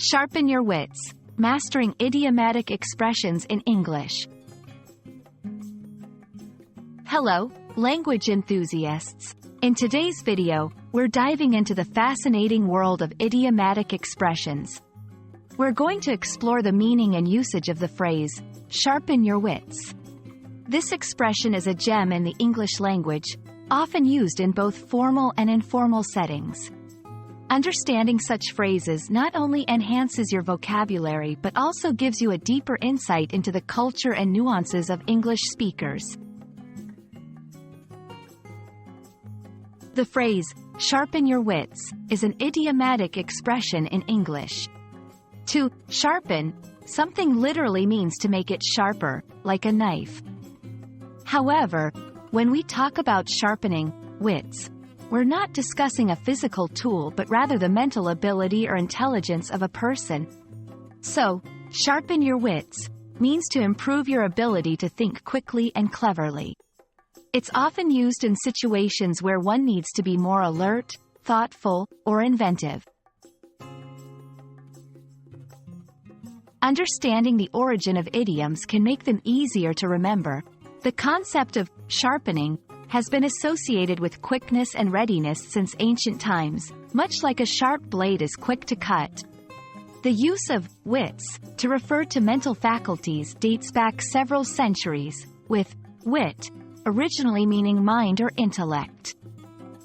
Sharpen your wits, mastering idiomatic expressions in English. Hello, language enthusiasts. In today's video, we're diving into the fascinating world of idiomatic expressions. We're going to explore the meaning and usage of the phrase, sharpen your wits. This expression is a gem in the English language, often used in both formal and informal settings. Understanding such phrases not only enhances your vocabulary but also gives you a deeper insight into the culture and nuances of English speakers. The phrase, sharpen your wits, is an idiomatic expression in English. To sharpen, something literally means to make it sharper, like a knife. However, when we talk about sharpening wits, we're not discussing a physical tool but rather the mental ability or intelligence of a person. So, sharpen your wits means to improve your ability to think quickly and cleverly. It's often used in situations where one needs to be more alert, thoughtful, or inventive. Understanding the origin of idioms can make them easier to remember. The concept of sharpening has been associated with quickness and readiness since ancient times, much like a sharp blade is quick to cut. The use of wits to refer to mental faculties dates back several centuries, with wit originally meaning mind or intellect.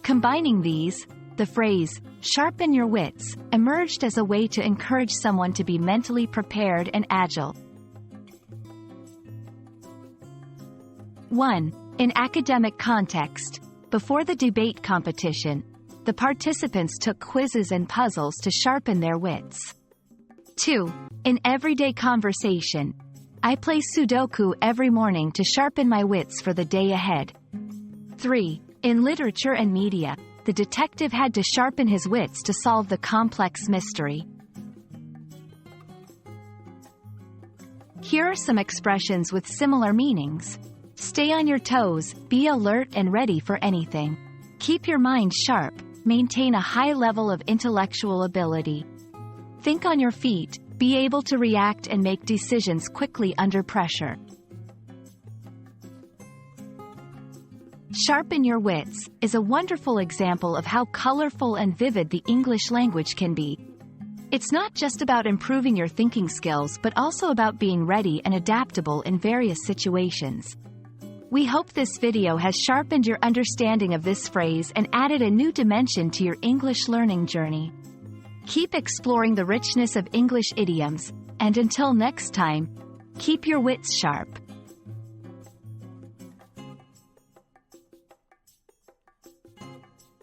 Combining these, the phrase, sharpen your wits, emerged as a way to encourage someone to be mentally prepared and agile. 1. In academic context, before the debate competition, the participants took quizzes and puzzles to sharpen their wits. 2. In everyday conversation, I play Sudoku every morning to sharpen my wits for the day ahead. 3. In literature and media, the detective had to sharpen his wits to solve the complex mystery. Here are some expressions with similar meanings. Stay on your toes, be alert and ready for anything. Keep your mind sharp, maintain a high level of intellectual ability. Think on your feet, be able to react and make decisions quickly under pressure. Sharpen your wits is a wonderful example of how colorful and vivid the English language can be. It's not just about improving your thinking skills but also about being ready and adaptable in various situations. We hope this video has sharpened your understanding of this phrase and added a new dimension to your English learning journey. Keep exploring the richness of English idioms, and until next time, keep your wits sharp.